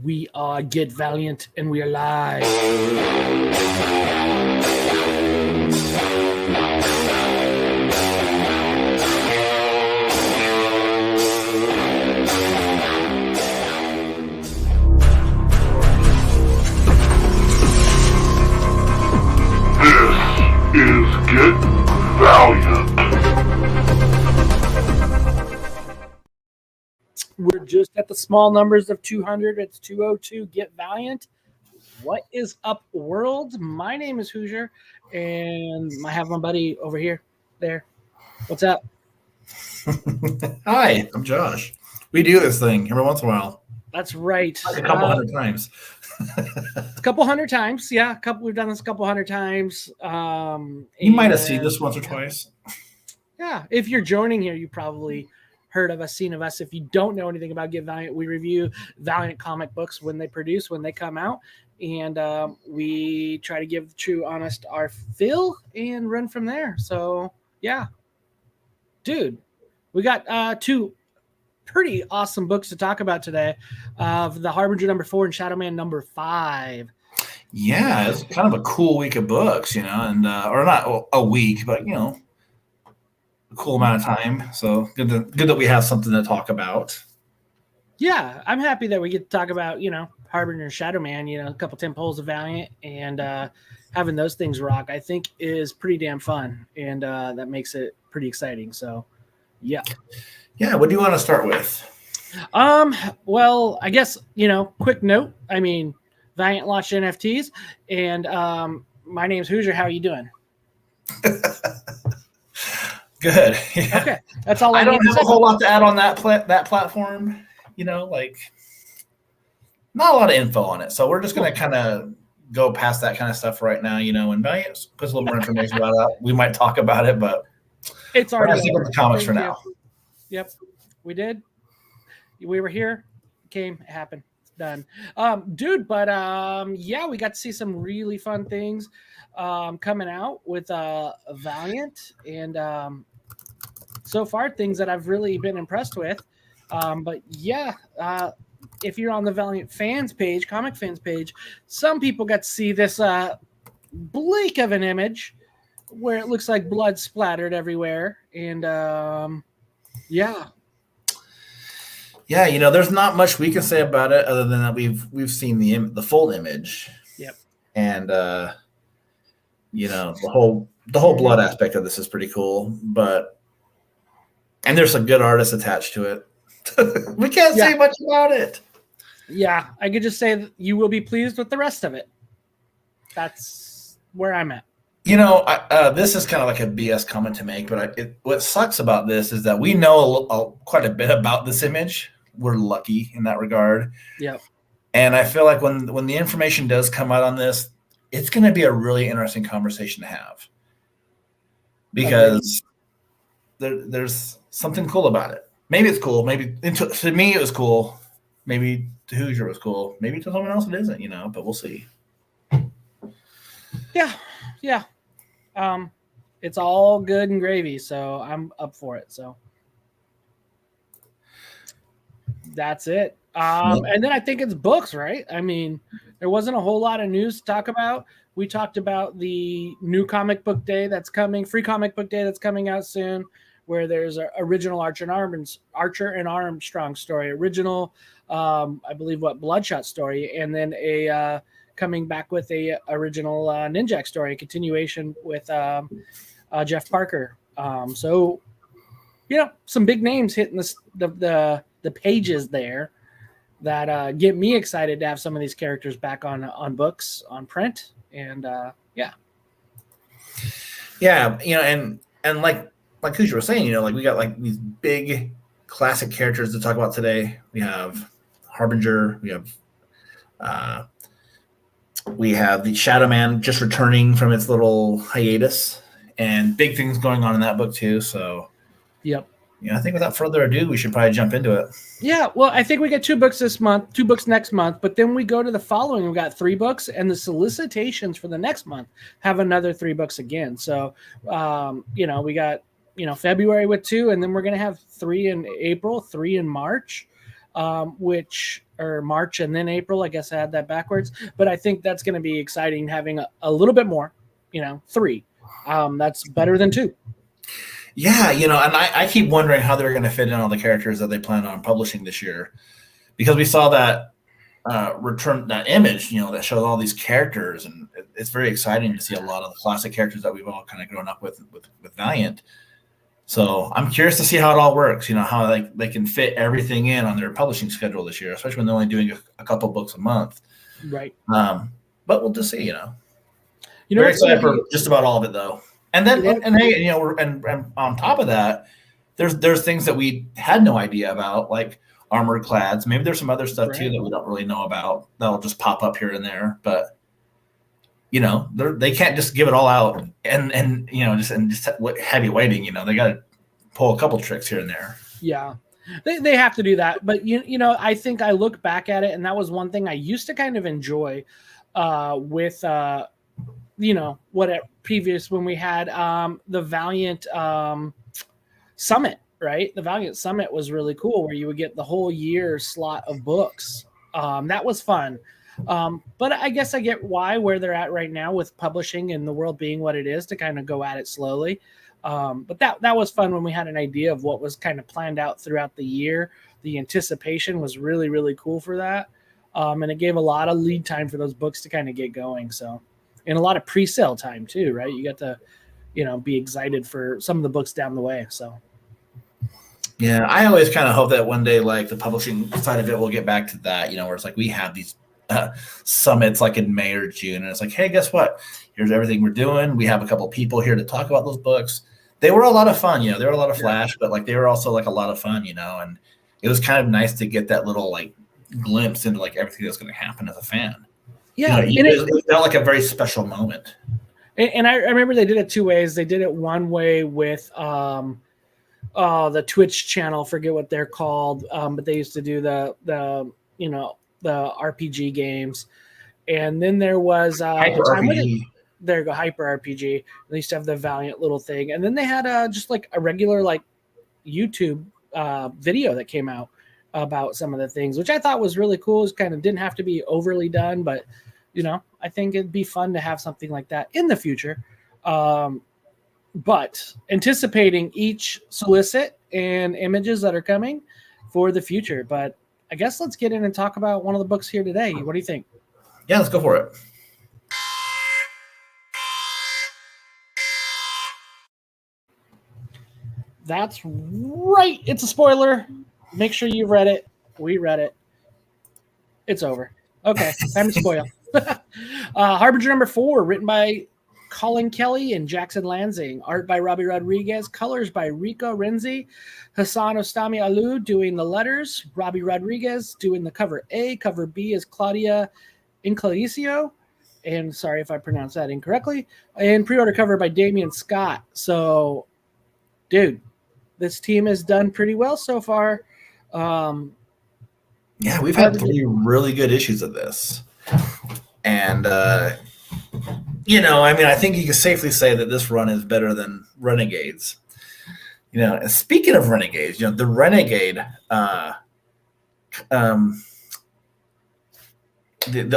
We are Get Valiant, and we are live. This is Get Valiant. We're just at the small numbers of 200. It's 202. Get Valiant. What is up, world? My name is Hooser, and I have my buddy over here. There. What's up? Hi, I'm Josh. We do this thing every once in a while. That's right. Like a couple hundred times. A couple hundred times. Yeah, we've done this a couple hundred times. You might have seen this once or twice. Yeah, if you're joining here, you probably heard of us, seen of us. If you don't know anything about Get Valiant, we review Valiant comic books when they come out, and we try to give the true, honest our fill and run from there. So yeah, dude, we got two pretty awesome books to talk about today. The Harbinger #4 and Shadowman #5. Yeah, it's kind of a cool week of books, and or not a week, but a cool amount of time. So good that we have something to talk about. Yeah, I'm happy that we get to talk about, Harbinger and Shadowman, a couple 10 poles of Valiant, and having those things rock, I think is pretty damn fun. And that makes it pretty exciting. So, yeah. Yeah, what do you want to start with? Well, I guess, quick note. I mean, Valiant launched NFTs, and my name's Hooser. How are you doing? Good. Yeah. Okay, that's all I don't need have a whole lot to add on that platform. Not a lot of info on it. So we're just going to kind of go past that kind of stuff right now. When Valiant puts a little more information about it, we might talk about it, but it's already stick with the comics for now. Yep, we did. We were here. Came, it happened. It's done. Dude, but yeah, we got to see some really fun things coming out with Valiant, and so far things that I've really been impressed with. But yeah, if you're on the Valiant fans page, comic fans page, some people got to see this bleak of an image where it looks like blood splattered everywhere, and yeah. Yeah, there's not much we can say about it other than that we've seen the full image. Yep. And the whole blood aspect of this is pretty cool, and there's some good artists attached to it. We can't say much about it. Yeah, I could just say that you will be pleased with the rest of it. That's where I'm at. This is kind of like a BS comment to make, but what sucks about this is that we know quite a bit about this image. We're lucky in that regard. Yep. And I feel like when the information does come out on this, it's going to be a really interesting conversation to have. Because there's something cool about it. Maybe it's cool. Maybe to me it was cool. Maybe to Hoosier it was cool. Maybe to someone else it isn't, but we'll see. Yeah. It's all good and gravy, so I'm up for it. So that's it. And then I think it's books, right? I mean, there wasn't a whole lot of news to talk about. We talked about the new comic book day that's coming, free comic book day that's coming out soon, where there's an original Archer and Armstrong story, original, I believe, Bloodshot story, and then a coming back with a original Ninjak story, a continuation with Jeff Parker. So, some big names hitting the pages there that get me excited to have some of these characters back on books, on print, and yeah. And like Hooser was saying, we got these big classic characters to talk about today. We have Harbinger, we have the Shadowman just returning from its little hiatus, and big things going on in that book too. So, yep. I think without further ado, we should probably jump into it. Yeah, well, I think we get 2 books this month, 2 books next month, but then we go to the following. We've got 3 books, and the solicitations for the next month have another 3 books again. So, we got, February with 2, and then we're going to have 3 in April, 3 in March. which or March and then April. I guess I had that backwards, but I think that's going to be exciting having a little bit more. 3. That's better than 2. Yeah, and I keep wondering how they're going to fit in all the characters that they plan on publishing this year, because we saw that that image, that shows all these characters, and it's very exciting to see a lot of the classic characters that we've all kind of grown up with Valiant. So I'm curious to see how it all works, how they can fit everything in on their publishing schedule this year, especially when they're only doing a couple books a month. Right. But we'll just see, Very excited for just about all of it, though. And then, and hey, and on top of that, there's things that we had no idea about, like armored clads. Maybe there's some other stuff too that we don't really know about that'll just pop up here and there. But they can't just give it all out and just have you waiting. They got to pull a couple tricks here and there. Yeah, they have to do that. But I think I look back at it, and that was one thing I used to kind of enjoy with previous when we had the Valiant Summit. Right, the Valiant Summit was really cool, where you would get the whole year slot of books. That was fun. But I guess I get where they're at right now with publishing and the world being what it is, to kind of go at it slowly. But that was fun when we had an idea of what was kind of planned out throughout the year. The anticipation was really, really cool for that. And it gave a lot of lead time for those books to kind of get going. So, and a lot of pre-sale time too, right? You got to, be excited for some of the books down the way. So. Yeah, I always kind of hope that one day, like the publishing side of it, will get back to that, where it's like we have these summits like in May or June, and it's like, hey, guess what? Here's everything we're doing. We have a couple people here to talk about those books. They were a lot of fun, they were a lot of flash, but like they were also like a lot of fun, and it was kind of nice to get that little like glimpse into like everything that's going to happen as a fan. Yeah, it felt like a very special moment. And I remember they did it 2 ways. They did it one way with the Twitch channel, forget what they're called, but they used to do the RPG games, and then there was Hyper RPG. There you go, Hyper RPG. They used to have the Valiant little thing, and then they had just like a regular like YouTube video that came out about some of the things, which I thought was really cool. It kind of didn't have to be overly done, but I think it'd be fun to have something like that in the future. But anticipating each solicit and images that are coming for the future. But I guess let's get in and talk about one of the books here today. What do you think? Yeah, let's go for it. That's right. It's a spoiler. Make sure you read it. We read it. It's over. Okay, time to spoil. Harbinger number 4, written by Colin Kelly and Jackson Lanzing. Art by Robbi Rodriguez. Colors by Rico Renzi. Hassan Otsmane-Elhaou doing the letters. Robbi Rodriguez doing the cover A. Cover B is Claudia Ianniciello. And sorry if I pronounced that incorrectly. And pre-order cover by Damion Scott. So, dude, this team has done pretty well so far. Yeah, we've had 3 really good issues of this. And, I think you can safely say that this run is better than Renegade's. And speaking of Renegades, the Renegade, the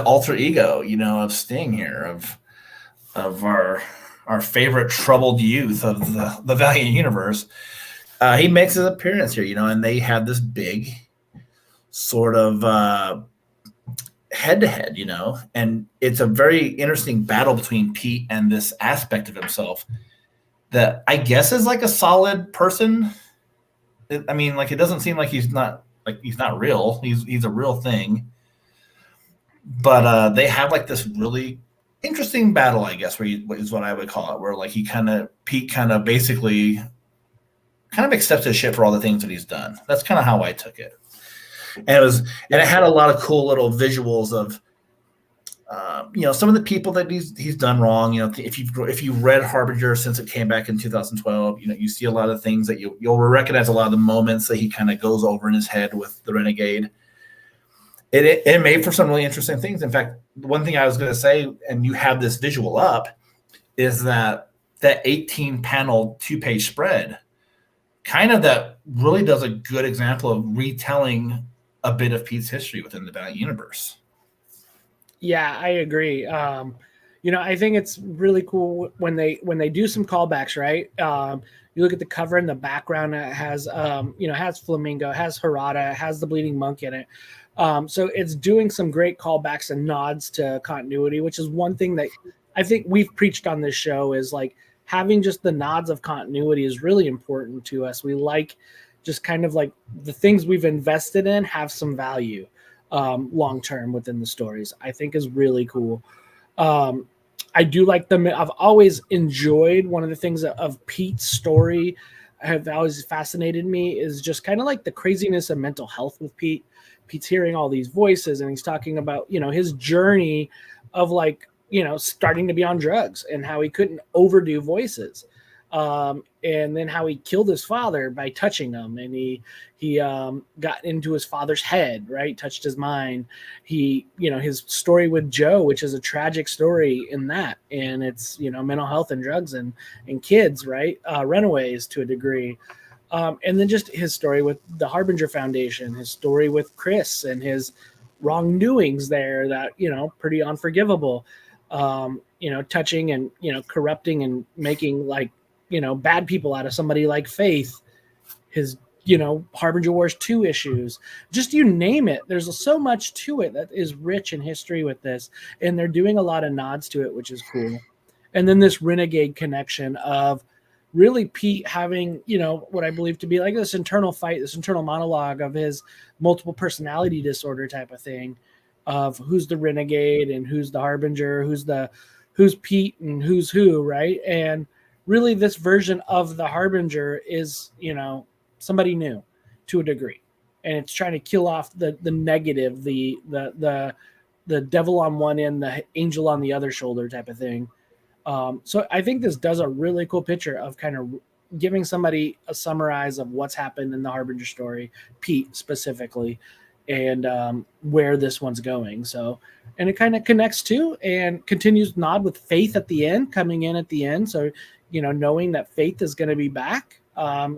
alter ego, of Sting here, of our favorite troubled youth of the Valiant Universe, he makes his appearance here, and they have this big sort of head-to-head, and it's a very interesting battle between Pete and this aspect of himself that I guess is like a solid person. It doesn't seem like he's not real. He's a real thing. But they have like this really interesting battle, I guess, is what I would call it, where like Pete basically accepts his shit for all the things that he's done. That's kind of how I took it. And it had a lot of cool little visuals of, some of the people that he's done wrong. If you read Harbinger since it came back in 2012, you see a lot of things that you'll recognize a lot of the moments that he kind of goes over in his head with the Renegade. It made for some really interesting things. In fact, one thing I was going to say, and you have this visual up, is that 18-panel 2-page spread that really does a good example of retelling a bit of Pete's history within the Valiant universe. Yeah, I agree. I think it's really cool when they do some callbacks, right? You look at the cover in the background, it has has Flamingo, has Harada, has the Bleeding Monk in it. So it's doing some great callbacks and nods to continuity, which is one thing that I think we've preached on this show, is like having just the nods of continuity is really important to us. We like just kind of like the things we've invested in have some value long term within the stories. I think is really cool. I do like them. I've always enjoyed one of the things of Pete's story have always fascinated me is just kind of like the craziness of mental health with Pete. Pete's hearing all these voices and he's talking about, his journey of like, starting to be on drugs and how he couldn't overdo voices. And then how he killed his father by touching him, and he got into his father's head, right? Touched his mind. He, his story with Joe, which is a tragic story in that, and it's mental health and drugs and kids, right? Runaways to a degree, and then just his story with the Harbinger Foundation, his story with Chris and his wrongdoings there that pretty unforgivable. Touching and corrupting and making like bad people out of somebody like Faith, his Harbinger Wars 2 issues, just you name it. There's so much to it that is rich in history with this, and they're doing a lot of nods to it, which is cool. And then this Renegade connection of really Pete having what I believe to be like this internal fight, this internal monologue of his multiple personality disorder type of thing, of who's the Renegade and who's the Harbinger, who's Pete and who's who, right? And really this version of the Harbinger is, somebody new to a degree. And it's trying to kill off the negative, the devil on one end, the angel on the other shoulder type of thing. So I think this does a really cool picture of kind of giving somebody a summarize of what's happened in the Harbinger story, Pete specifically, and where this one's going. So, and it kind of connects to and continues nod with Faith at the end, coming in at the end. So, knowing that Faith is going to be back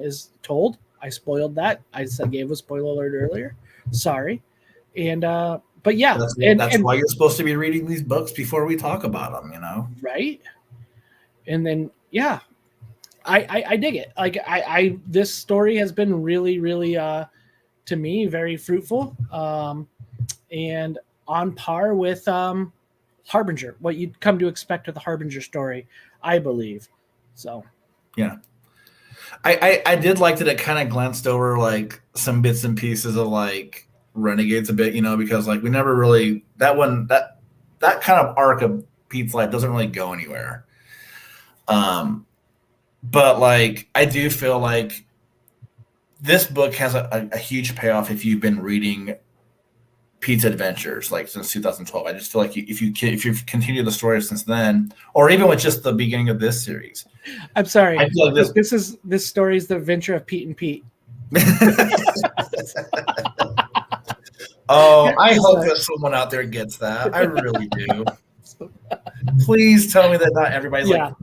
is told. I spoiled that. I gave a spoiler alert earlier. Sorry. And, but yeah. That's why you're supposed to be reading these books before we talk about them, Right. And then, yeah, I dig it. Like this story has been really, really, to me, very fruitful, and on par with Harbinger, what you'd come to expect with the Harbinger story, I believe. So, yeah, I did like that it kind of glanced over like some bits and pieces of like Renegades a bit, because like we never really that kind of arc of Pete's life doesn't really go anywhere. But like I do feel like this book has a huge payoff if you've been reading Pete's adventures like since 2012. I just feel like if you've continued the story since then, or even with just the beginning of this series. I'm sorry. I feel like this story is the adventure of Pete and Pete. Oh, I hope that someone out there gets that. I really do. Please tell me that not everybody's like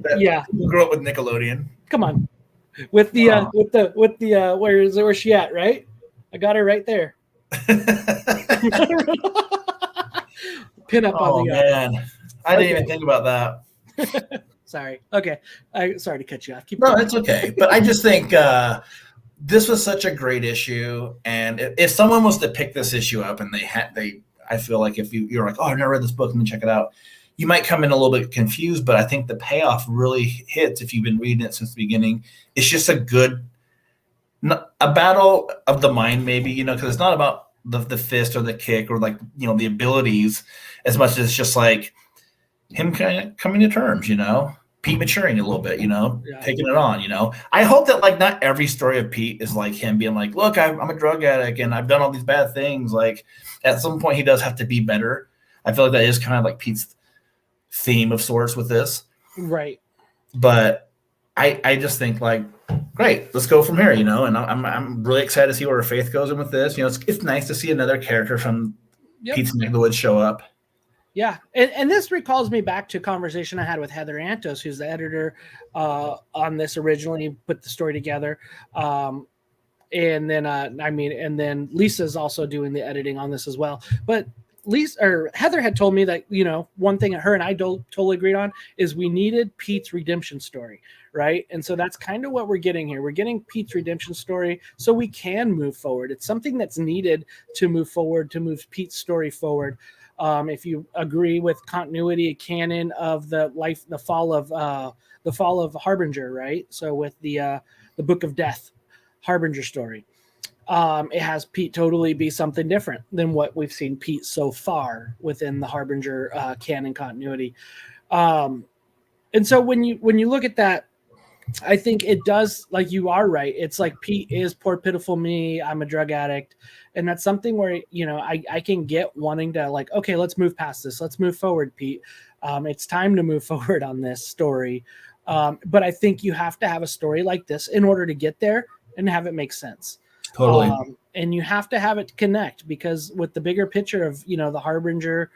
that. People grew up with Nickelodeon. Come on. With the where's she at, right? I got her right there. Pin up on the man. I didn't even think about that. Sorry. Okay. Sorry to cut you off. No, it's okay. But I just think this was such a great issue, and if someone was to pick this issue up and I feel like if you're like, oh, I've never read this book, let me check it out, you might come in a little bit confused, but I think the payoff really hits if you've been reading it since the beginning. It's just a battle of the mind, maybe, because it's not about the fist or the kick or like, the abilities as much as just like him kind of coming to terms, Pete maturing a little bit, taking it on, I hope that like not every story of Pete is like him being like, look, I'm a drug addict and I've done all these bad things. Like at some point he does have to be better. I feel like that is kind of like Pete's theme of sorts with this. Right. But I just think like, great, let's go from here, and I'm really excited to see where Faith goes in with this. It's nice to see another character from Pete's neck of the woods show up. Yeah, and this recalls me back to a conversation I had with Heather Antos, who's the editor on this originally, put the story together. And then and then Lisa's also doing the editing on this as well. But Heather had told me that, one thing that her and I totally agreed on is we needed Pete's redemption story, right? And so that's kind of what we're getting here. We're getting Pete's redemption story so we can move forward. It's something that's needed to move forward, to move Pete's story forward. If you agree with continuity canon of the fall of Harbinger, right? So with the Book of Death Harbinger story. It has Pete totally be something different than what we've seen Pete so far within the Harbinger canon continuity. And so when you look at that, I think it does, like, you are right. It's like Pete is poor pitiful me. I'm a drug addict. And that's something where, I can get wanting to, like, okay, let's move past this. Let's move forward, Pete. It's time to move forward on this story. But I think you have to have a story like this in order to get there and have it make sense. Totally. And you have to have it connect, because with the bigger picture of, the Harbinger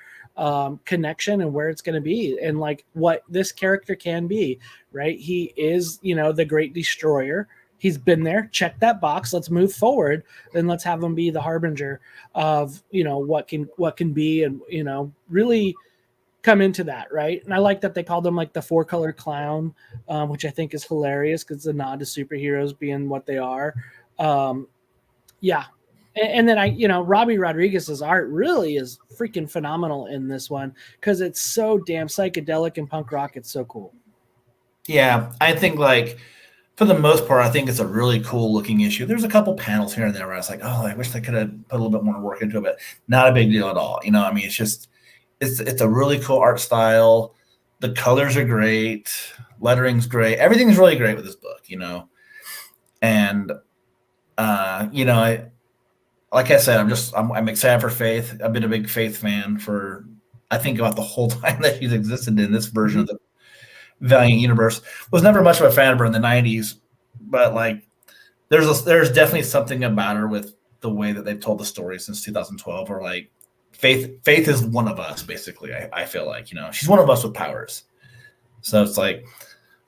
connection and where it's going to be and like what this character can be, right? He is, the great destroyer. He's been there. Check that box. Let's move forward. Then let's have him be the Harbinger of, what can be, and, really come into that, right? And I like that they called him like the 4-color clown, which I think is hilarious because it's a nod to superheroes being what they are. Yeah. And then Robbi Rodriguez's art really is freaking phenomenal in this one because it's so damn psychedelic and punk rock. It's so cool. Yeah, I think, like, for the most part, I think it's a really cool looking issue. There's a couple panels here and there where I was like, oh, I wish they could have put a little bit more work into it, but not a big deal at all. It's just, it's a really cool art style. The colors are great. Lettering's great. Everything's really great with this book, And, like I said, I'm excited for Faith. I've been a big Faith fan I think about the whole time that she's existed in this version of the Valiant Universe. Was never much of a fan of her in the 90s, but like there's definitely something about her with the way that they've told the story since 2012, or like Faith is one of us, basically. I feel like, she's one of us with powers. So it's like,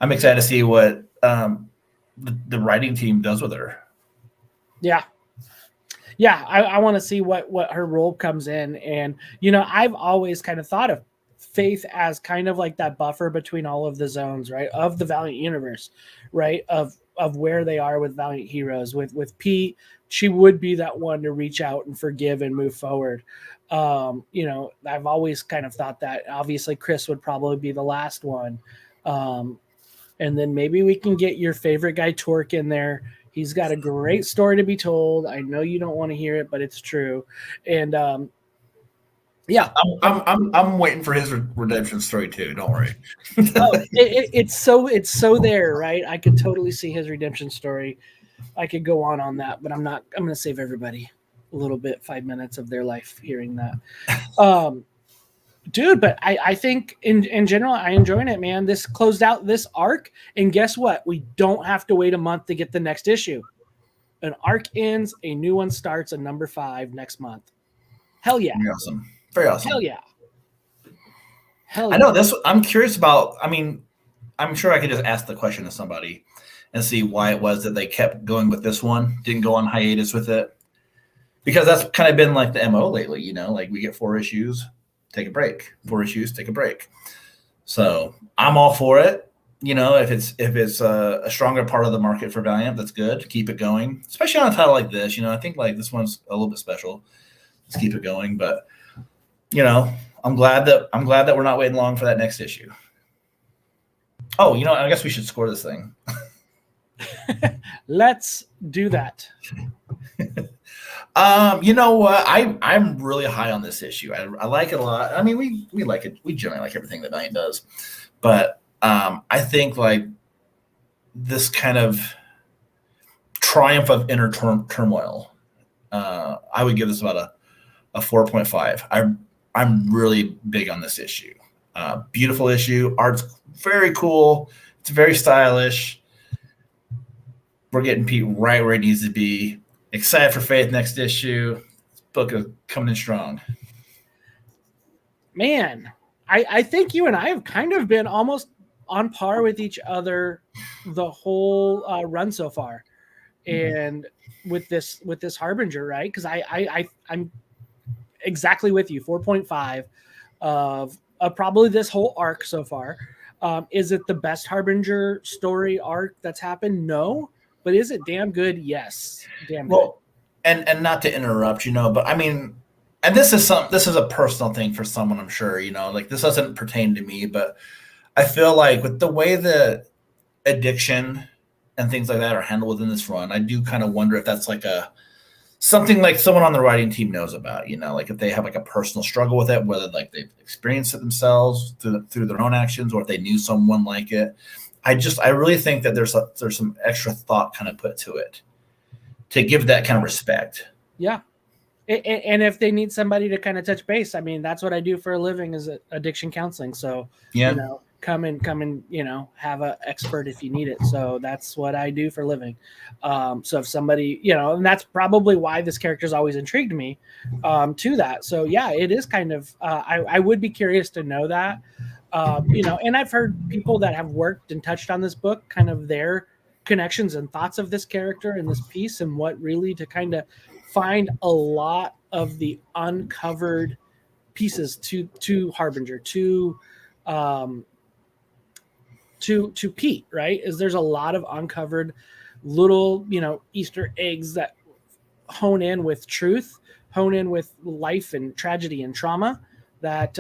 I'm excited to see what the writing team does with her. Yeah. Yeah, I want to see what her role comes in. And, I've always kind of thought of Faith as kind of like that buffer between all of the zones, right, of the Valiant Universe, right, of where they are with Valiant heroes. With Pete, she would be that one to reach out and forgive and move forward. I've always kind of thought that. Obviously, Chris would probably be the last one. And then maybe we can get your favorite guy, Torque, in there. He's got a great story to be told. I know you don't want to hear it, but it's true. And yeah, I'm waiting for his redemption story too. Don't worry. It's so there, right? I could totally see his redemption story. I could go on that, but I'm not. I'm going to save everybody a little bit, 5 minutes of their life hearing that. Dude, but I think in general, I'm enjoying it, man. This closed out this arc, and guess what? We don't have to wait a month to get the next issue. An arc ends, a new one starts at number 5 next month. Hell yeah. Very awesome. Very awesome. Hell yeah. Hell yeah. I know this. I'm curious about, I'm sure I could just ask the question to somebody and see why it was that they kept going with this one, didn't go on hiatus with it. Because that's kind of been like the MO lately, like we get 4 issues. Take a break. 4 issues, take a break. So I'm all for it. If it's a stronger part of the market for Valiant, that's good. Keep it going, especially on a title like this. I think like this one's a little bit special. Let's keep it going. But I'm glad that we're not waiting long for that next issue. Oh, I guess we should score this thing. Let's do that. You know what? I'm really high on this issue. I like it a lot. We like it. We generally like everything that Valiant does, but I think like this kind of triumph of inner turmoil. I would give this about a 4.5. I'm really big on this issue. Beautiful issue. Art's very cool. It's very stylish. We're getting Pete right where he needs to be. Excited for Faith next issue. This book is coming in strong. Man, I think you and I have kind of been almost on par with each other the whole run so far. And with this Harbinger, right? Because I'm exactly with you. 4.5 of probably this whole arc so far. Is it the best Harbinger story arc that's happened? No, but is it damn good? Yes, damn good. And not to interrupt, but I mean, and this is a personal thing for someone, I'm sure, like this doesn't pertain to me, but I feel like with the way the addiction and things like that are handled within this run, I do kind of wonder if that's like something like someone on the writing team knows about, like if they have like a personal struggle with it, whether like they've experienced it themselves through their own actions, or if they knew someone like it. I really think that there's some extra thought kind of put to it to give that kind of respect. Yeah. And if they need somebody to kind of touch base, I mean, that's what I do for a living, is addiction counseling. So, come and have an expert if you need it. So that's what I do for a living. So if somebody, and that's probably why this character's always intrigued me to that. So yeah, it is kind of, I would be curious to know that, and I've heard people that have worked and touched on this book, kind of their connections and thoughts of this character and this piece, and what really to kind of find a lot of the uncovered pieces to Harbinger, to Pete, right? Is there's a lot of uncovered little, Easter eggs that hone in with truth, hone in with life and tragedy and trauma that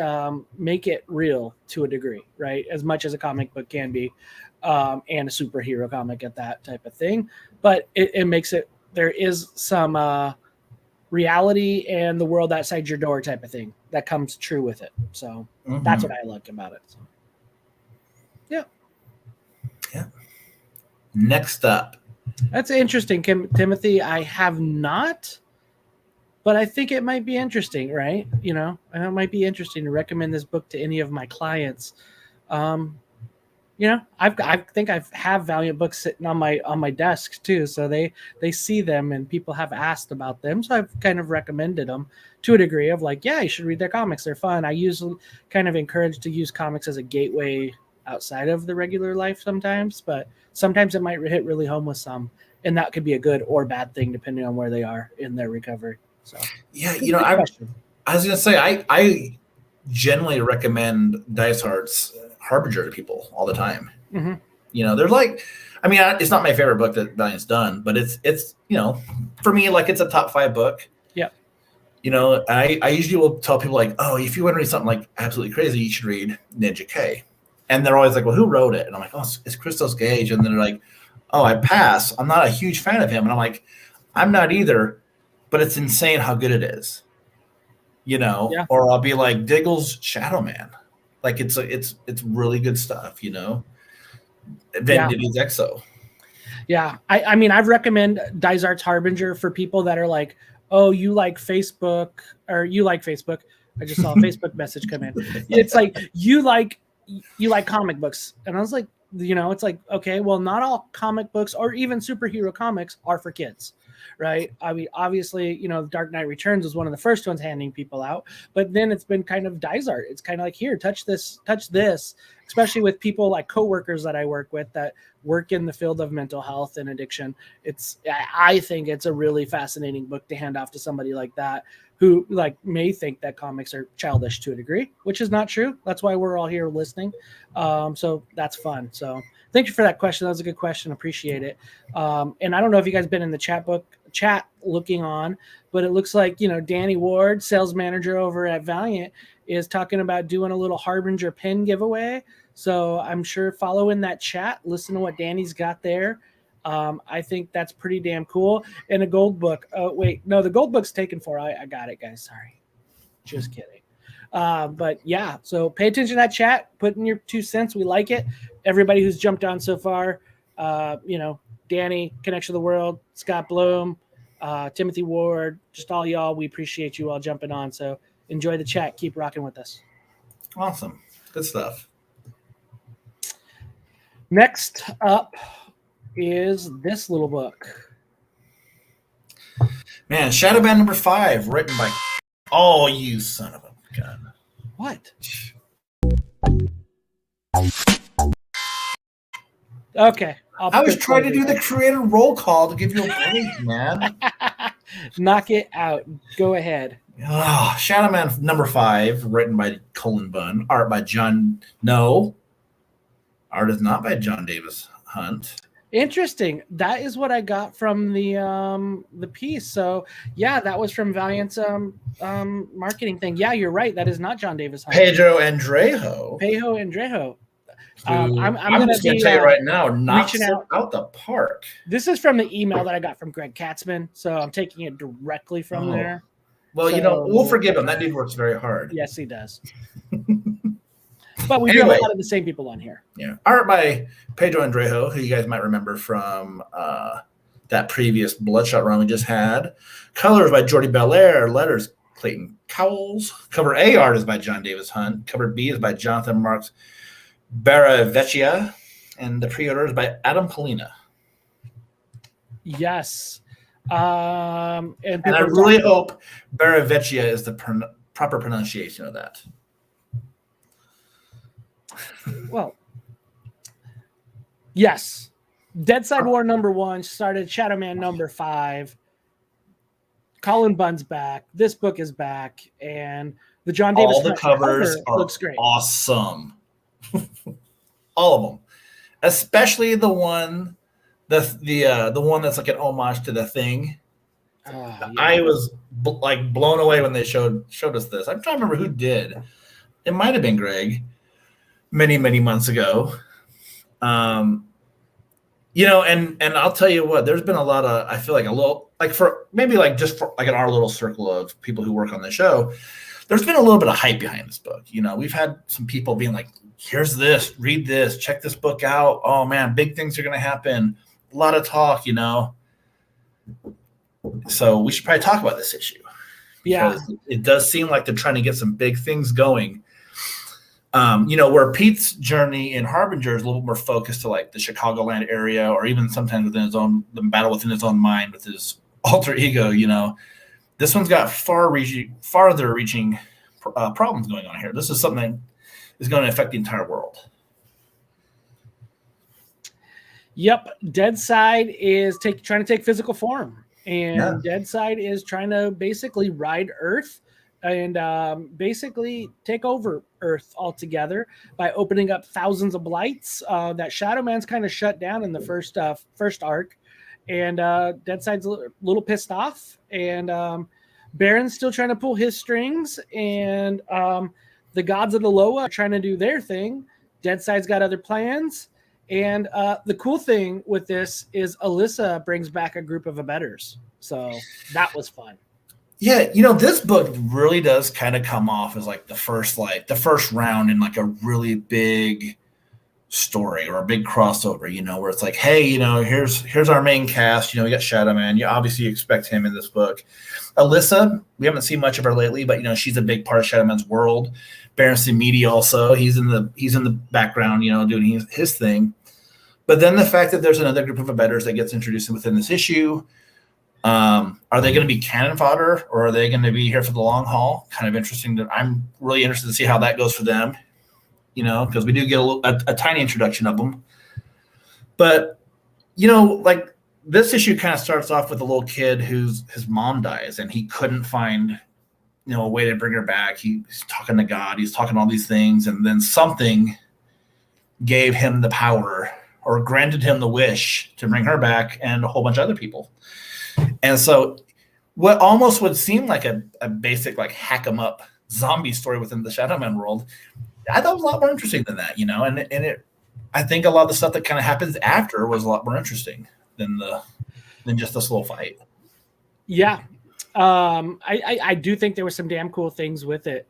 make it real to a degree, right? As much as a comic book can be, and a superhero comic at that type of thing. But it makes it, there is some reality and the world outside your door type of thing that comes true with it. So that's what I like about it. So, yeah. Next up. That's interesting, Timothy. I have not, but I think it might be interesting, right? It might be interesting to recommend this book to any of my clients. I think I have Valiant books sitting on my desk too, so they see them and people have asked about them, so I've kind of recommended them to a degree of like, yeah, you should read their comics. They're fun. I usually kind of encourage to use comics as a gateway outside of the regular life sometimes, but sometimes it might hit really home with some, and that could be a good or bad thing depending on where they are in their recovery. So yeah, I was gonna say I generally recommend Dice Heart's Harbinger to people all the time. They're like, I mean, it's not my favorite book that Valiant's done, but it's for me, like, it's a top 5 book. Yeah. I usually will tell people like, oh, if you want to read something like absolutely crazy, you should read Ninja K. And they're always like, well, who wrote it? And I'm like, oh, it's Christos Gage. And then they're like, oh, I pass. I'm not a huge fan of him. And I'm like, I'm not either, but it's insane how good it is. Or I'll be like, Diggle's Shadowman. Like it's really good stuff, Vendity's Exo. Yeah. I mean, I've recommended Dysart's Harbinger for people that are like, oh, you like Facebook, or you like Facebook. I just saw a Facebook message come in. It's like, you like comic books. And I was like, it's like, okay, well, not all comic books or even superhero comics are for kids. Right. I mean, obviously, Dark Knight Returns was one of the first ones handing people out, but then it's been kind of Dysart. It's kind of like, here, touch this, especially with people like coworkers that I work with that work in the field of mental health and addiction. I think it's a really fascinating book to hand off to somebody like that who like may think that comics are childish to a degree, which is not true. That's why we're all here listening. So that's fun. So thank you for that question. That was a good question. Appreciate it. And I don't know if you guys been in the chat looking on, but it looks like, Danny Ward, sales manager over at Valiant, is talking about doing a little Harbinger pen giveaway. So I'm sure follow in that chat, listen to what Danny's got there. I think that's pretty damn cool. And a gold book. Oh, wait, no, the gold book's taken for. I got it, guys. Sorry. Just kidding. But yeah, so pay attention to that chat, put in your 2 cents. We like it. Everybody who's jumped on so far, Danny, Connection of the World, Scott Bloom, Timothy Ward, just all y'all. We appreciate you all jumping on. So enjoy the chat. Keep rocking with us. Awesome. Good stuff. Next up is this little book. Man, Shadowman number 5, written by, oh, you son of a gun. What? Okay. I was trying to do the creator roll call to give you a break, man. Knock it out. Go ahead. Oh, Shadowman number 5, written by Cullen Bunn, art by John. No, art is not by John Davis Hunt. Interesting. That is what I got from the piece. So yeah, that was from Valiant's marketing thing. Yeah, you're right. That is not John Davis Hunt. Pedro Andreo. I'm going to tell you right now, knocks it out the park. This is from the email that I got from Greg Katzman, so I'm taking it directly from there. Well, so, we'll forgive him. That dude works very hard. Yes, he does. But we do have a lot of the same people on here. Yeah. Art by Pedro Andreo, who you guys might remember from that previous Bloodshot run we just had. Colors by Jordie Bellaire. Letters, Clayton Cowles. Cover A art is by John Davis Hunt. Cover B is by Jonathan Marks Barravecchia. And the pre-order is by Adam Pollina. Yes. And I really hope Barravecchia is the proper pronunciation of that. Well, yes. DEADSIDE WAR number 1 started Shadowman number 5. Cullen Bunn's back. This book is back, and the John Davis all the covers are looks great. Awesome. All of them, especially the one, the one that's like an homage to The Thing. Yeah. I was blown away when they showed us this. I'm trying to remember who did. It might have been Greg. Many months ago, and I'll tell you what. There's been a lot of, I feel like a little, like for maybe like just for like in our little circle of people who work on the show, there's been a little bit of hype behind this book. We've had some people being like, "Here's this, read this, check this book out. Oh man, big things are going to happen." A lot of talk, So we should probably talk about this issue. Yeah, it does seem like they're trying to get some big things going. Where Pete's journey in Harbinger is a little more focused to like the Chicagoland area, or even sometimes within the battle within his own mind with his alter ego. This one's got farther reaching problems going on here. This is something that is going to affect the entire world. Yep, DEADSIDE is trying to take physical form, and DEADSIDE is trying to basically ride Earth and basically take over Earth altogether by opening up thousands of blights that Shadowman's kind of shut down in the first arc, and DEADSIDE's a little pissed off, and Baron's still trying to pull his strings, and the gods of the Loa are trying to do their thing. DEADSIDE's got other plans, and the cool thing with this is Alyssa brings back a group of abettors, so that was fun. Yeah, this book really does kind of come off as like the first round in like a really big story or a big crossover, where it's like, hey, here's our main cast. We got Shadowman. You obviously expect him in this book. Alyssa, we haven't seen much of her lately, but she's a big part of Shadowman's world. Baron Samedi also, he's in the background, doing his thing. But then the fact that there's another group of abettors that gets introduced within this issue. Are they going to be cannon fodder, or are they going to be here for the long haul? Kind of interesting. I'm really interested to see how that goes for them, because we do get a tiny introduction of them. But, like this issue kind of starts off with a little kid his mom dies, and he couldn't find, a way to bring her back. He's talking to God. He's talking all these things. And then something gave him the power or granted him the wish to bring her back and a whole bunch of other people. And so what almost would seem like a basic like hack 'em up zombie story within the Shadowman world, I thought was a lot more interesting than that, I think a lot of the stuff that kind of happens after was a lot more interesting than just this little fight. Yeah. I do think there were some damn cool things with it.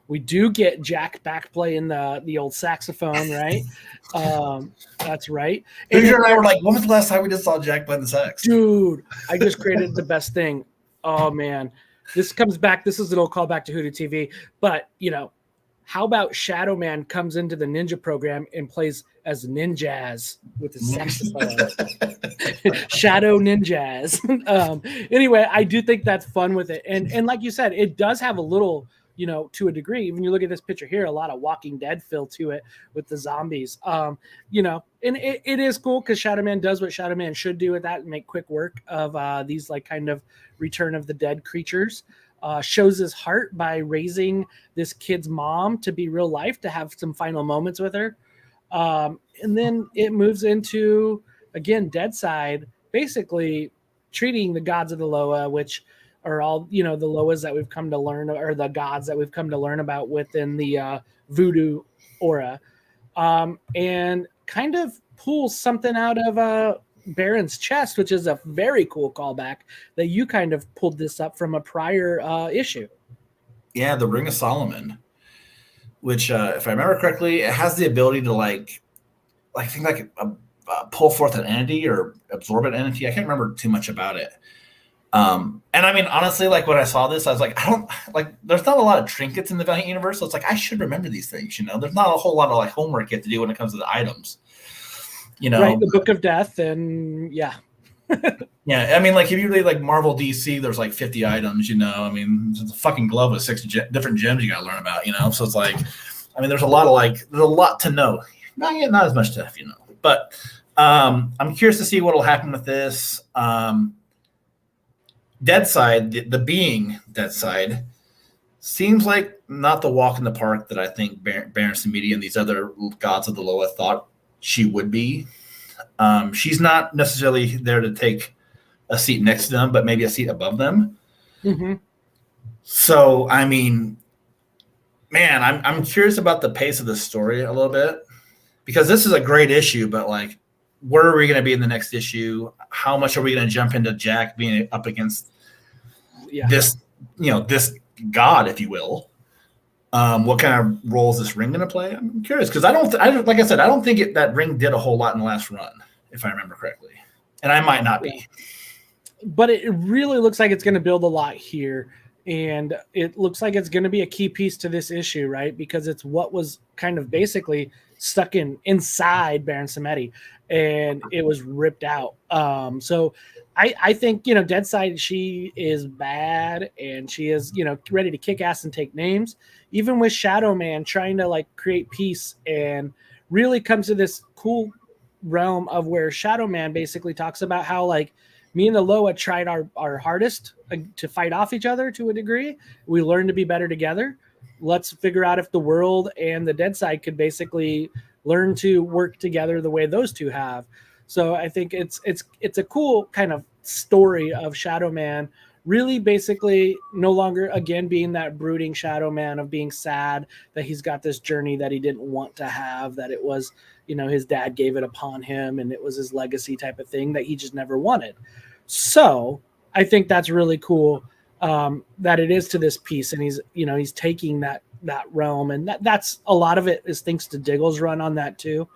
We do get Jack back playing the old saxophone, right? That's right. And I were like, when was the last time we just saw Jack playing the sax? Dude, I just created the best thing. Oh, man. This comes back. This is an old callback to Hoodoo TV. But, how about Shadowman comes into the ninja program and plays as ninjas with his saxophone? Shadow ninjas. Anyway, I do think that's fun with it. And like you said, it does have a little to a degree. When you look at this picture here, a lot of Walking Dead feel to it with the zombies. And it is cool because Shadowman does what Shadowman should do with that and make quick work of these like kind of Return of the Dead creatures. Shows his heart by raising this kid's mom to be real life, to have some final moments with her. And then it moves into, again, Deadside, basically treating the gods of the Loa, which are all, the Loas that we've come to learn, or the gods that we've come to learn about within the voodoo aura, and kind of pulls something out of Baron's chest, which is a very cool callback that you kind of pulled this up from a prior issue. Yeah, the Ring of Solomon, which, if I remember correctly, it has the ability to pull forth an entity or absorb an entity. I can't remember too much about it. And I mean, honestly, like when I saw this, I was like, there's not a lot of trinkets in the Valiant Universe. So it's like, I should remember these things, there's not a whole lot of like homework you have to do when it comes to the items, Right, the Book of Death, and yeah. Yeah, I mean, like if you read like Marvel DC, there's like 50 items, I mean, it's a fucking glove with 6 different gems you got to learn about, so it's like, I mean, there's a lot to know. Not as much stuff, but I'm curious to see what will happen with this. Deadside, the being Deadside, seems like not the walk in the park that I think Baron Samedi and these other gods of the Loa thought she would be. She's not necessarily there to take a seat next to them, but maybe a seat above them. Mm-hmm. So, I mean, man, I'm curious about the pace of the story a little bit, because this is a great issue, but like, where are we going to be in the next issue? How much are we going to jump into Jack being up against this, this god, if you will? What kind of role is this ring going to play? I'm curious, because like I said, I don't think that ring did a whole lot in the last run, if I remember correctly, and I might not be. But it really looks like it's going to build a lot here, and it looks like it's going to be a key piece to this issue, right? Because it's what was kind of basically stuck inside Baron Samedi, and it was ripped out. So I think, Deadside, she is bad, and she is, ready to kick ass and take names, even with Shadowman trying to like create peace, and really comes to this cool realm of where Shadowman basically talks about how like me and the Loa tried our hardest to fight off each other to a degree. We learned to be better together. Let's figure out if the world and the Deadside could basically learn to work together the way those two have. So I think it's a cool kind of story of Shadowman really basically no longer, again, being that brooding Shadowman of being sad that he's got this journey that he didn't want to have, that it was, his dad gave it upon him and it was his legacy type of thing that he just never wanted. So I think that's really cool, that it is to this piece, and he's taking that realm, and that's a lot of it is thanks to Diggle's run on that too.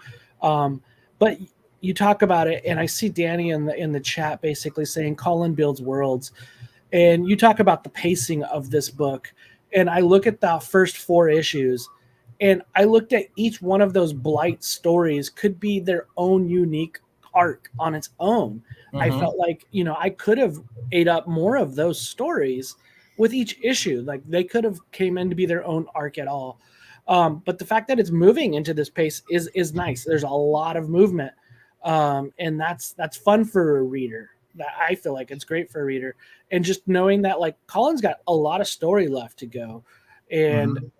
But you talk about it, and I see Danny in the chat basically saying Colin builds worlds, and you talk about the pacing of this book, and I look at the first 4 issues, and I looked at each one of those Blight stories could be their own unique arc on its own. Mm-hmm. I felt like, I could have ate up more of those stories with each issue. Like they could have came in to be their own arc at all. But the fact that it's moving into this pace is nice. There's a lot of movement. And that's fun for a reader. That I feel like it's great for a reader. And just knowing that like Colin's got a lot of story left to go. And,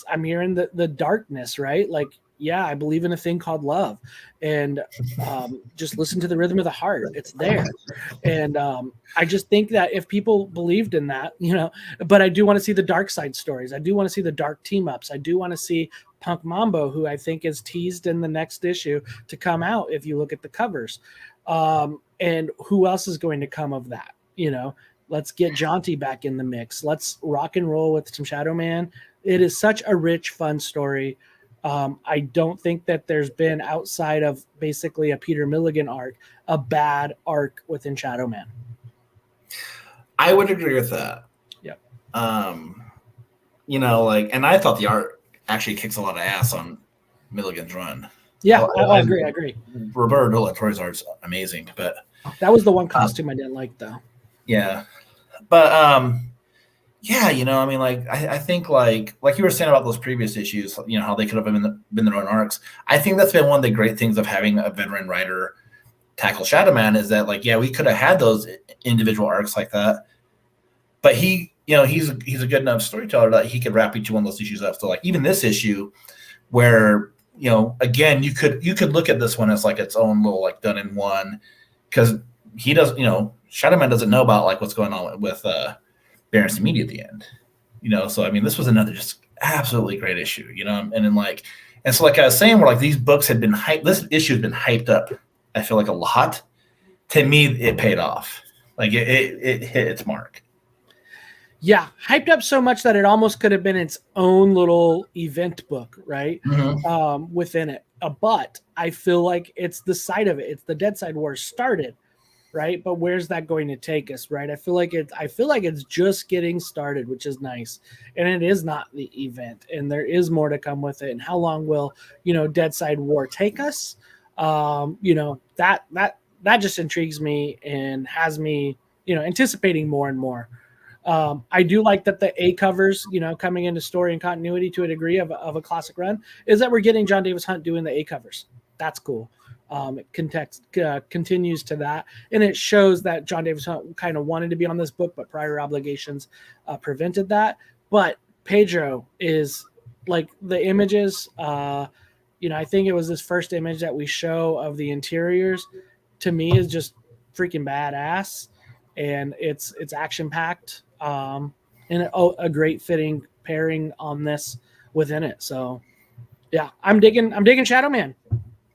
I'm hearing the darkness, right? Like, yeah, I believe in a thing called love, and just listen to the rhythm of the heart. It's there. And I just think that if people believed in that, but I do want to see the dark side stories. I do want to see the dark team ups. I do want to see Punk Mambo, who I think is teased in the next issue to come out. If you look at the covers, and who else is going to come of that? Let's get Jaunty back in the mix. Let's rock and roll with some Shadowman. It is such a rich, fun story. I don't think that there's been, outside of basically a Peter Milligan arc, a bad arc within Shadowman. I would agree with that. Yep. And I thought the art actually kicks a lot of ass on Milligan's run. Yeah, I agree. Roberto de la Torre's art's amazing, but that was the one costume I didn't like, though. Yeah. But Yeah, I mean, like I think like you were saying about those previous issues, how they could have been their own arcs. I think that's been one of the great things of having a veteran writer tackle Shadowman is that, like, yeah, we could have had those individual arcs like that, but he's a good enough storyteller that he could wrap each one of those issues up. So like even this issue, where again you could look at this one as like its own little like done in one, because he does Shadowman doesn't know about like what's going on with Barristan Media at the end, So I mean, this was another just absolutely great issue, and then so like I was saying, where like these books had been hyped, this issue has been hyped up. I feel like a lot. To me, it paid off. Like it hit its mark. Yeah, hyped up so much that it almost could have been its own little event book, right? Mm-hmm. Within it. But I feel like it's the side of it. It's the DEADSIDE WAR started, right? But where's that going to take us, right? I feel like it's just getting started, which is nice. And it is not the event, and there is more to come with it. And how long will, DEADSIDE WAR take us? That just intrigues me and has me, anticipating more and more. I do like that the A covers, coming into story and continuity to a degree of a classic run, is that we're getting John Davis Hunt doing the A covers. That's cool. It continues to that, and it shows that John Davis Hunt kind of wanted to be on this book, but prior obligations prevented that. But Pedro is like the images. I think it was this first image that we show of the interiors. To me, is just freaking badass, and it's action packed. And a great fitting pairing on this within it. So yeah, I'm digging Shadowman.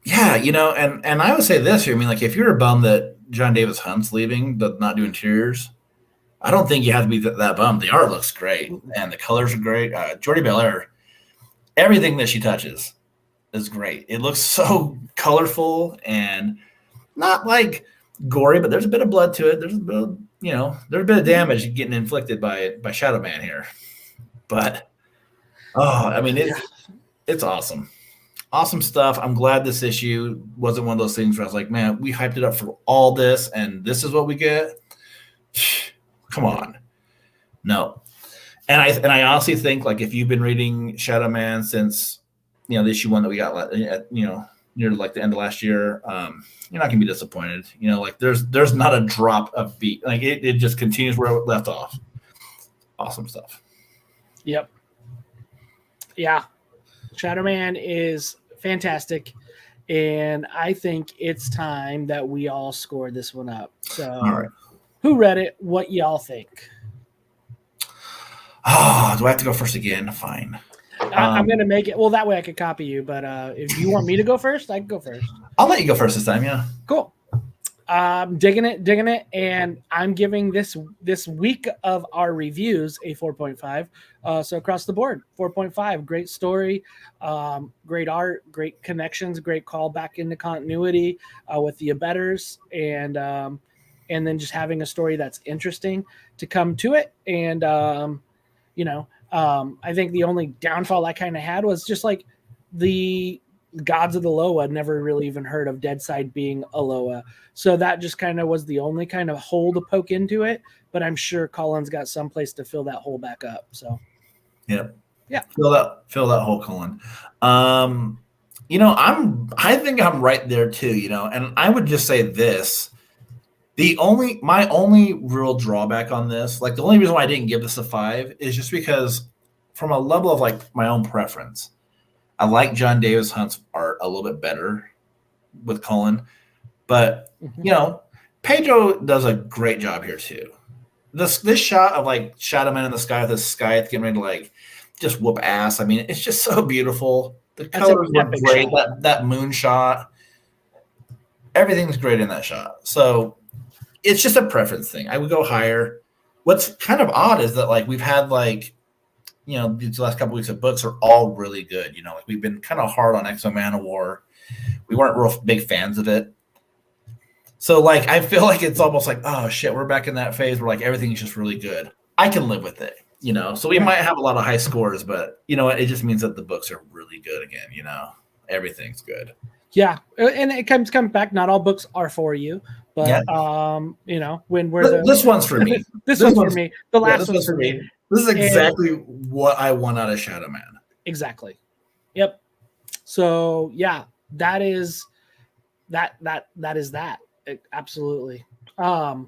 Yeah, and I would say this here. I mean, like, if you're bummed that John Davis Hunt's leaving, but not do interiors, I don't think you have to be that bummed. The art looks great, and the colors are great. Jordie Bellaire, everything that she touches is great. It looks so colorful and not like gory, but there's a bit of blood to it. There's a bit of, there's a bit of damage getting inflicted by Shadowman here. But I mean, it's awesome. Awesome stuff. I'm glad this issue wasn't one of those things where I was like, man, we hyped it up for all this, and this is what we get. Come on. No. And I honestly think, like, if you've been reading Shadowman since, the issue one that we got, near like the end of last year, you're not gonna be disappointed. Like there's not a drop of beat. Like it just continues where it left off. Awesome stuff. Yep. Yeah. Shadowman is fantastic. And I think it's time that we all score this one up. So all right. Who read it? What y'all think? Do I have to go first again? Fine. I'm going to make it. Well, that way I could copy you. But if you want me to go first, I can go first. I'll let you go first this time. Yeah. Cool. Digging it. And I'm giving this week of our reviews a 4.5. So across the board, 4.5. Great story, great art, great connections, great call back into continuity with the abettors, and then just having a story that's interesting to come to it. And, I think the only downfall I kind of had was just like the Gods of the Loa. I'd never really even heard of DEADSIDE being a Loa. So that just kind of was the only kind of hole to poke into it. But I'm sure Collin's got some place to fill that hole back up. So, yeah. Fill that hole, Colin. I think I'm right there too, and I would just say this. My only real drawback on this, like the only reason why I didn't give this a 5 is just because from a level of like my own preference, I like John Davis Hunt's art a little bit better with Colin, but Pedro does a great job here too. This shot of like Shadowman in the sky with the sky getting ready to like just whoop ass. I mean, it's just so beautiful. The colors are great. That moon shot, everything's great in that shot. So it's just a preference thing. I would go higher. What's kind of odd is that like we've had like, these last couple weeks of books are all really good. Like we've been kind of hard on Otsmane-Elhaou. We weren't real big fans of it. So like I feel like it's almost like, oh shit, we're back in that phase where like everything's just really good. I can live with it, So we might have a lot of high scores, but it just means that the books are really good again. Everything's good. Yeah, and it comes back. Not all books are for you, but when we're this one's for me. this one's for me. The last one's for me. This is exactly what I want out of Shadowman. Exactly. Yep. So yeah, that is that. Absolutely. One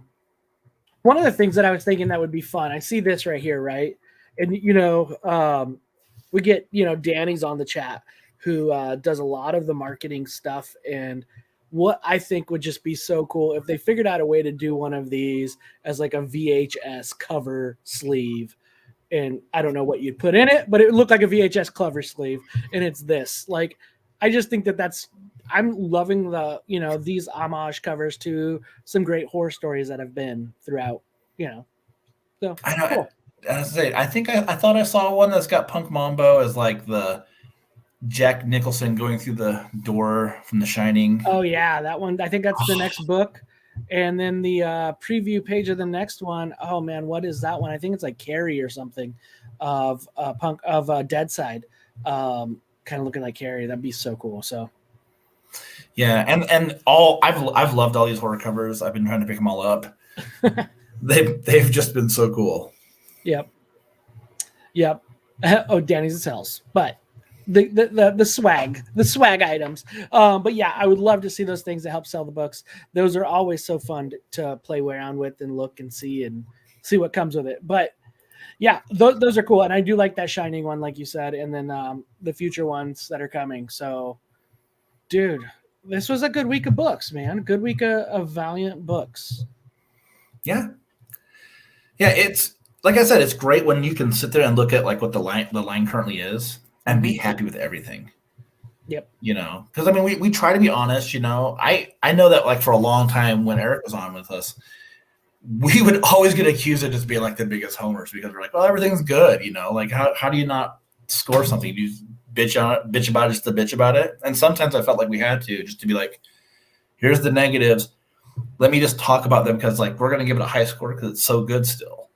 of the things that I was thinking that would be fun. I see this right here, right? And we get Danny's on the chat who does a lot of the marketing stuff, and what I think would just be so cool if they figured out a way to do one of these as like a VHS cover sleeve. And I don't know what you'd put in it, but it would look like a VHS cover sleeve. And it's this. Like, I just think I'm loving the, these homage covers to some great horror stories that have been throughout, So, I know. cool. I thought I saw one that's got Punk Mambo as like the Jack Nicholson going through the door from The Shining. Oh, yeah, that one. I think that's the next book. And then the preview page of the next one, oh man, what is that one? I think it's like Carrie or something of Deadside, kind of looking like Carrie. That'd be so cool. So, yeah, and I've loved all these horror covers. I've been trying to pick them all up. They've just been so cool. Yep. Oh, Danny's cells, but the swag items. But yeah, I would love to see those things that help sell the books. Those are always so fun to play around with and look and see what comes with it. But yeah, those are cool. And I do like that Shining one, like you said, and then the future ones that are coming. So dude, this was a good week of books, man. Good week of Valiant books. Yeah. It's like I said, it's great when you can sit there and look at like what the line currently is and be happy with everything. Yep. Because I mean, we try to be honest. I know that like for a long time when Eric was on with us, we would always get accused of just being like the biggest homers because we're like, well, everything's good. Like how do you not score something? You bitch about it just to bitch about it. And sometimes I felt like we had to just to be like, here's the negatives. Let me just talk about them because like we're gonna give it a high score because it's so good still.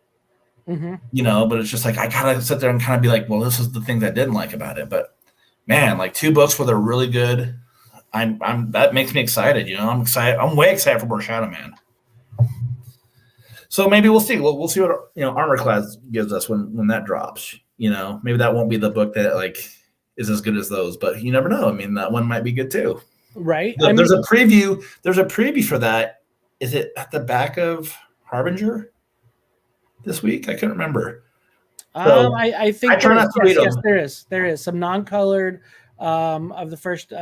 Mm-hmm. But it's just like I gotta sit there and kind of be like, well, this is the things I didn't like about it. But man, like 2 books where they're really good, I'm that makes me excited. I'm excited. I'm way excited for more Shadowman. So maybe we'll see. We'll see what Armor Class gives us when that drops. Maybe that won't be the book that like is as good as those, but you never know. I mean, that one might be good too. Right. There's a preview. There's a preview for that. Is it at the back of Harbinger this week? I couldn't remember. So I think I try not to read them. Yes, there is some non-colored of the first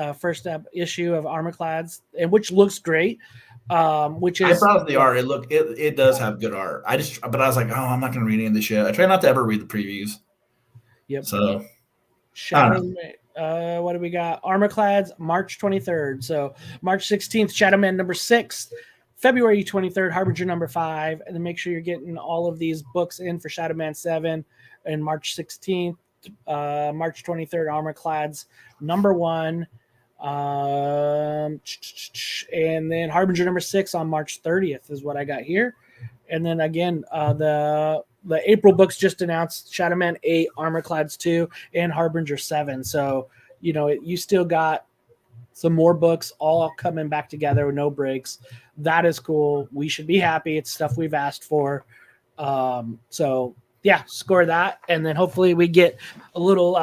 issue of Armorclads, and which looks great. Which is I browsed the art. It does have good art. But I was like, oh, I'm not going to read any of this shit. I try not to ever read the previews. Yep. So what do we got? Armorclads, March 23rd. So March 16th, Shadowman number 6. February 23rd, Harbinger number 5. And then make sure you're getting all of these books in for Shadowman 7. And March 16th, March 23rd, Armorclads number 1. And then Harbinger number 6 on March 30th is what I got here. And then again, the April books just announced Shadowman 8, Armorclads 2, and Harbinger 7. So, you still got some more books all coming back together with no breaks. That is cool. We should be happy. It's stuff we've asked for. So yeah, score that. And then hopefully we get a little,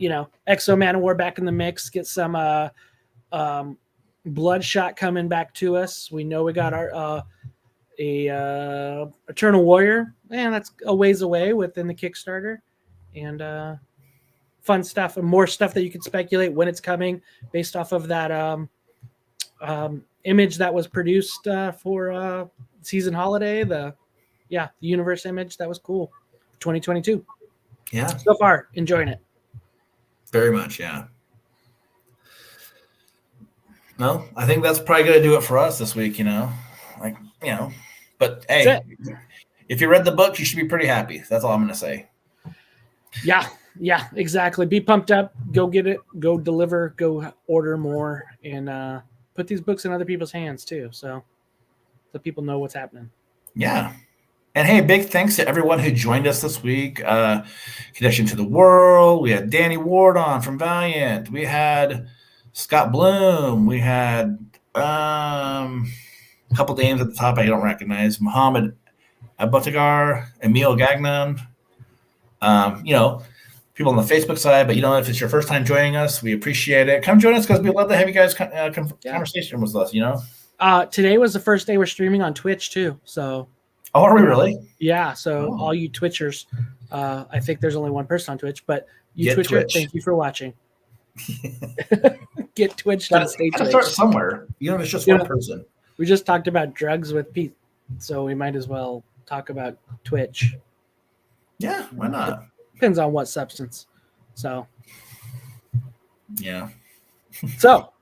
Exo Man of War back in the mix, get some Bloodshot coming back to us. We know we got our Eternal Warrior, and that's a ways away within the Kickstarter, and fun stuff and more stuff that you can speculate when it's coming based off of that image that was produced for season holiday. The universe image that was cool. 2022. Yeah. So far, enjoying it. Very much, yeah. No, I think that's probably going to do it for us this week, But, hey, if you read the book, you should be pretty happy. That's all I'm going to say. Yeah, exactly. Be pumped up. Go get it. Go deliver. Go order more. And put these books in other people's hands, too, so people know what's happening. Yeah. And, hey, big thanks to everyone who joined us this week. Connection to the World. We had Danny Ward on from Valiant. We had Scott Bloom. We had a couple names at the top I don't recognize. Mohammed Abutagar, Emil Gagnon, People on the Facebook side, but if it's your first time joining us, we appreciate it. Come join us because we love to have you guys conversation with us. Today was the first day we're streaming on Twitch too. So, are we really? Yeah. So all you Twitchers, I think there's only one person on Twitch, but you Get Twitcher, Twitch. Thank you for watching. Get Twitched and stay Twitched. Start somewhere. It's just one person. We just talked about drugs with Pete, so we might as well talk about Twitch. Yeah, why not? Depends on what substance. So, yeah. So,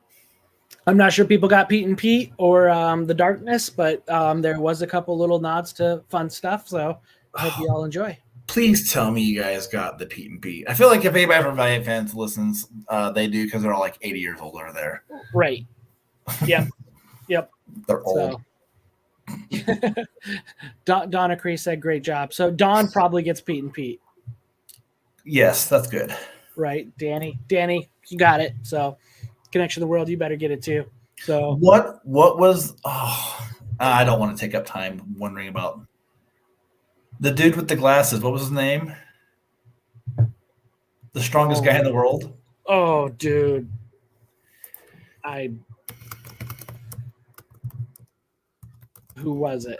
I'm not sure people got Pete and Pete or The Darkness, but there was a couple little nods to fun stuff. So, I hope you all enjoy. Please tell me you guys got the Pete and Pete. I feel like if anybody from Valiant fans listens, they do because they're all like 80 years old over there. Right. Yep. They're old. Donna Cree said, great job. So Don probably gets Pete and Pete. Yes, that's good. Right. Danny, you got it. So Connection to the World, you better get it too. So what was I don't want to take up time wondering about the dude with the glasses. What was his name? The strongest guy in the world. Oh, dude. Who was it?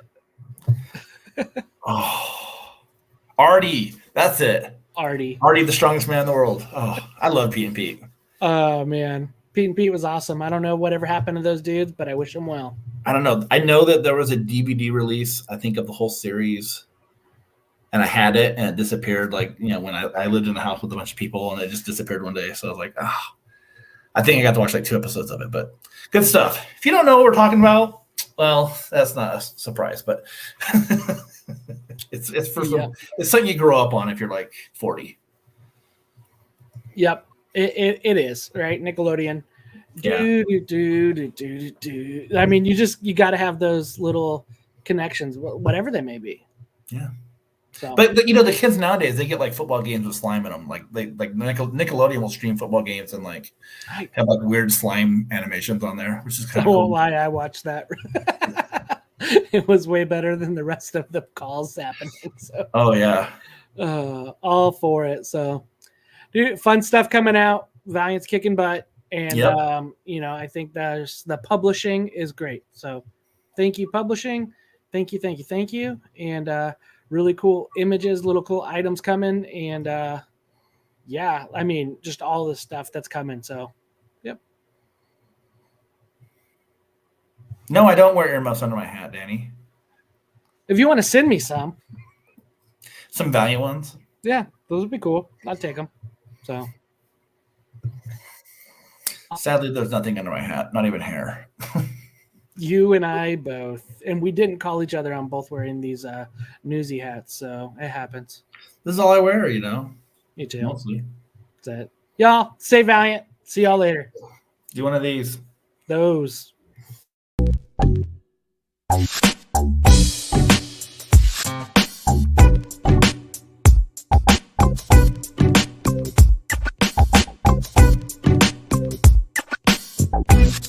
Artie. That's it. Artie, the strongest man in the world. Oh, I love Pete and Pete. Oh, man. Pete and Pete was awesome. I don't know whatever happened to those dudes, but I wish them well. I don't know. I know that there was a DVD release, I think, of the whole series. And I had it, and it disappeared. Like, when I lived in a house with a bunch of people, and it just disappeared one day. So I was like, I think I got to watch like 2 episodes of it. But good stuff. If you don't know what we're talking about, well, that's not a surprise. But it's something you grow up on if you're like 40. Yep, it is, right? Nickelodeon. Yeah. Do. I mean, you got to have those little connections, whatever they may be. Yeah. So. But the kids nowadays, they get like football games with slime in them. Like Nickelodeon will stream football games and like have like weird slime animations on there, which is kind of cool. Why I watched that. It was way better than the rest of the calls happening. So. Oh yeah. All for it. So, dude, fun stuff coming out. Valiant's kicking butt, and I think the publishing is great. So, thank you, publishing. Thank you, and really cool images, little cool items coming, and I mean, just all this stuff that's coming. So, yep. No, I don't wear earmuffs under my hat, Danny. If you want to send me some Valiant ones, yeah, those would be cool. I'd take them. So, sadly, there's nothing under my hat, not even hair. You and I both, and we didn't call each other on both wearing these newsy hats, so it happens. This is all I wear, Me too. Mostly. That's it. Y'all, stay valiant. See y'all later. Do one of these. Those.